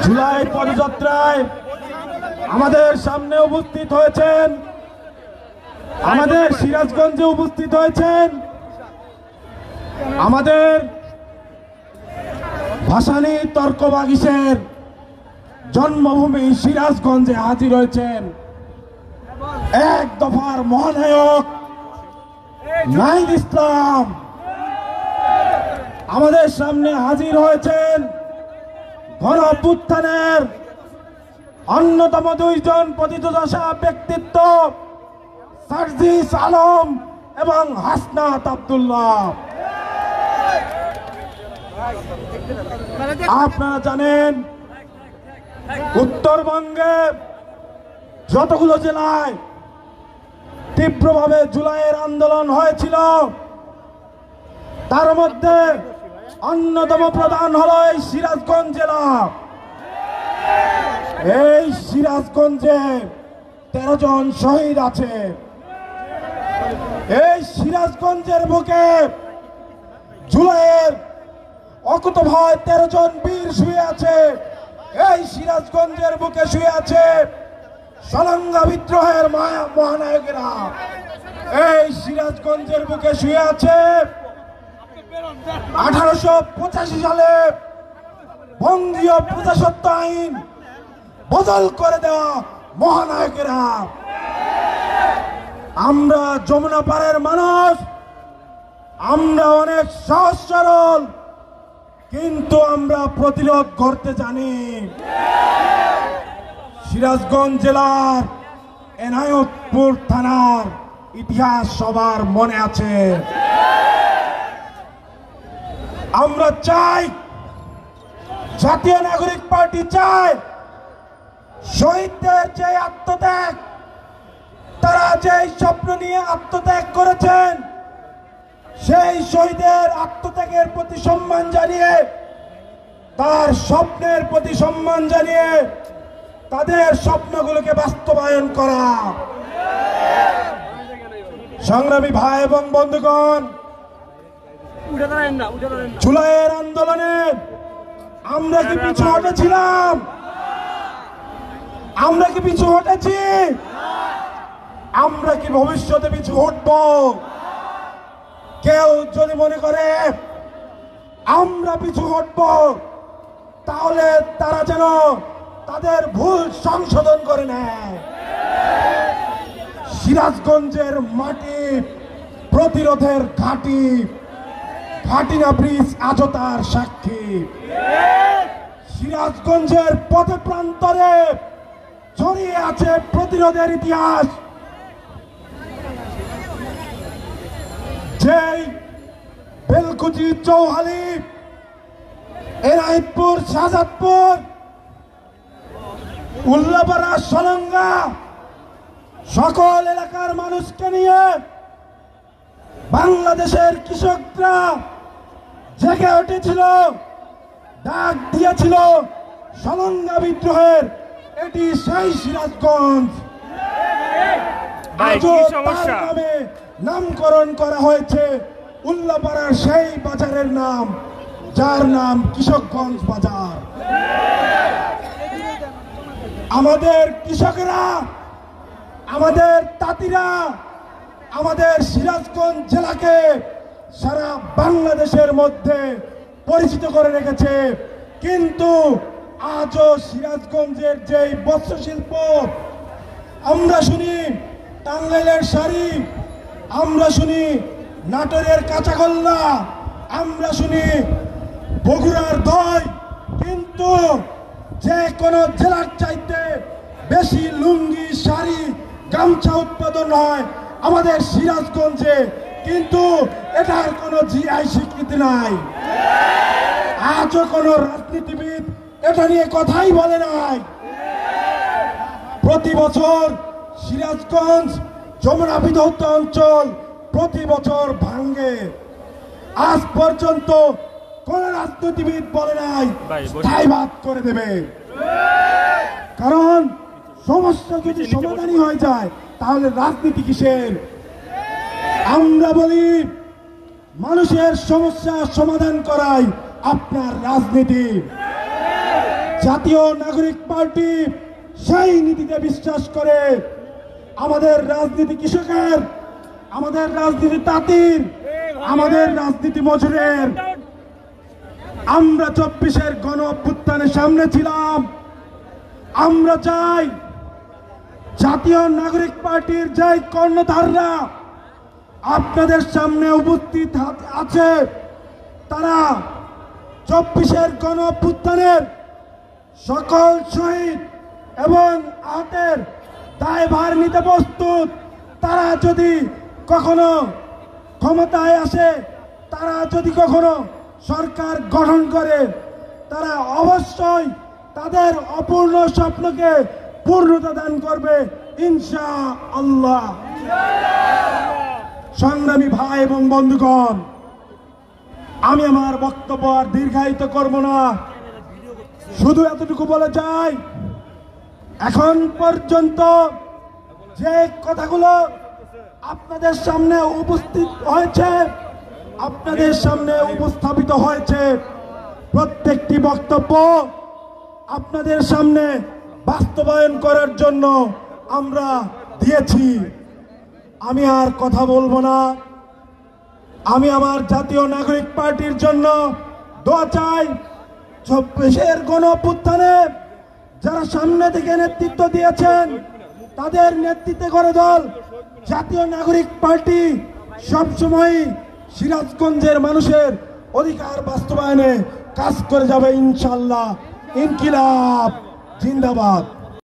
জুলাই পদযাত্রায় আমাদের সামনে উপস্থিত হয়েছেন, আমাদের সিরাজগঞ্জে উপস্থিত হয়েছেন আমাদের ভাসানী তর্ক বাগিশের জন্মভূমি সিরাজগঞ্জে হাজির হয়েছেন এক দফার মহানায়ক নাহিদ ইসলাম। আমাদের সামনে হাজির হয়েছেন গণ অভ্যুত্থানের অন্যতম দুইজন পতিতদশা ব্যক্তিত্ব সার্জিস আলম এবং হাসনাত আব্দুল্লাহ। আপনারা জানেন উত্তরবঙ্গে যতগুলো জেলায় তীব্রভাবে জুলাইয়ের আন্দোলন হয়েছিল তার মধ্যে অন্যতম প্রধান হলো এই সিরাজগঞ্জ জেলা। এই সিরাজগঞ্জে 13 জন শহীদ আছে। এই সিরাজগঞ্জের বুকে জুলাইয়ের অকুতভয় 13 জন বীর শুয়ে আছে। এই সিরাজগঞ্জের বুকে শুয়ে আছে সলঙ্গা বিদ্রোহের মহানায়কেরা। এই সিরাজগঞ্জের বুকে শুয়ে আছে 1885 সালে বঙ্গীয় প্রজাস্বত্ব আইন বদল করে দেওয়া মহানায়কেরা। আমরা যমুনা পাড়ের মানুষ, আমরা অনেক সহজ সরল, কিন্তু আমরা প্রতিরোধ করতে জানি। সিরাজগঞ্জ জেলার এনায়তপুর থানার ইতিহাস সবার মনে আছে। আমরা চাই, জাতীয় নাগরিক পার্টি চায় শহীদদের যে আত্মত্যাগ, তারা যে স্বপ্ন নিয়ে আত্মত্যাগ করেছেন, সেই শহীদের আত্মত্যাগের প্রতি সম্মান জানিয়ে, তার স্বপ্নের প্রতি সম্মান জানিয়ে তাদের স্বপ্নগুলোকে বাস্তবায়ন করা। সংগ্রামী ভাই এবং বন্ধুগণ, জুলাইয়ের আন্দোলনে আমরা কি পিছু হটেছিলাম? আমরা কি পিছু হটেছি? আমরা কি ভবিষ্যতে পিছু হটব? কেউ যদি মনে করে আমরা পিছু হটব, তাহলে তারা যেন তাদের ভুল সংশোধন করে নেয়। সিরাজগঞ্জের মাটি প্রতিরোধের ঘাঁটি, ঘাটিনা ব্রিজ আজও তার সাক্ষী। সিরাজগঞ্জের পথে প্রান্তরে ছড়িয়ে আছে প্রতিরোধের ইতিহাস। যেই বেলকুচি, চৌহালি, এনায়েতপুর, শাহজাদপুর, উল্লাপাড়া, সলঙ্গা সকল এলাকার মানুষকে নিয়ে বাংলাদেশের কৃষকরা জেগে উঠেছিল, ডাক দিয়েছিল সলঙ্গা বিদ্রোহের। এটি সেই সিরাজগঞ্জ। আজও তার নামে নামকরণ করা হয়েছে উল্লাপাড়ার সেই বাজারের নাম, যার নাম কৃষকগঞ্জ বাজার। আমাদের কৃষকেরা, আমাদের তাঁতিরা আমাদের সিরাজগঞ্জ জেলাকে সারা বাংলাদেশের মধ্যে পরিচিত করে রেখেছে। কিন্তু আজও সিরাজগঞ্জের যেই বস্ত্রশিল্প, আমরা শুনি টাঙ্গাইলের শাড়ি, আমরা শুনি নাটোরের কাঁচাগোল্লা, আমরা শুনি বগুড়ার দই, কিন্তু যে কোনো জেলার চাইতে বেশি লুঙ্গি, শাড়ি, গামছা উৎপাদন হয় আমাদের সিরাজগঞ্জে। কিন্তু এটার কোনো জিআই স্বীকৃতি নাই। আজও কোনো রাজনীতিবিদ এটা নিয়ে কথাই বলে নাই। প্রতি বছর সিরাজগঞ্জ যমুনা বিধৌত অঞ্চল প্রতি বছর ভাঙ্গে। আজ পর্যন্ত কোন রাজনীতিবিদ বলে নাই স্থায়ীবাদ করে দেবে। কারণ সমস্যা যদি সমাধানই হয়ে যায় তাহলে রাজনীতি কিসের? আমরা বলি মানুষের সমস্যা সমাধান করাই আপনার রাজনীতি। জাতীয় নাগরিক পার্টি সেই নীতিতে বিশ্বাস করে। আমাদের রাজনীতি কৃষকের, আমাদের রাজনীতি তাঁতির, আমাদের রাজনীতি মজুরের। আমরা 24-এর গণ অভ্যুত্থানের সামনে ছিলাম। আমরা চাই জাতীয় নাগরিক পার্টির যে কর্ণধাররা আপনাদের সামনে উপস্থিত আছে, তারা 24-এর গণ অভ্যুত্থানের সকল শহীদ এবং আহতের দায়ভার নিতে প্রস্তুত। তারা যদি কখনো ক্ষমতায় আসে, তারা যদি কখনো সরকার গঠন করে, তারা অবশ্যই তাদের অপূর্ণ স্বপ্নকে পূর্ণতা দান করবে ইনশাআল্লাহ। সংগ্রামী ভাই এবং বন্ধুগণ, আমি আমার বক্তব্য আর দীর্ঘায়িত করব না, শুধু এতটুকু বলে যাই, এখন পর্যন্ত যে কথাগুলো আপনাদের সামনে উপস্থিত হয়েছে, আপনাদের সামনে উপস্থাপিত হয়েছে, প্রত্যেকটি বক্তব্য আপনাদের সামনে বাস্তবায়ন করার জন্য আমরা দিয়েছি। আমি আর কথা বলবো না। আমি আমার জাতীয় নাগরিক পার্টির জন্য দোয়া চাই। 24-এর গণ অভ্যুত্থানে যারা সামনে থেকে নেতৃত্ব দিয়েছেন, তাদের নেতৃত্বে গড়ে দল জাতীয় নাগরিক পার্টি সবসময় সিরাজগঞ্জের মানুষের অধিকার বাস্তবায়নে কাজ করে যাবে ইনশাআল্লাহ। ইনকিলাব জিন্দাবাদ।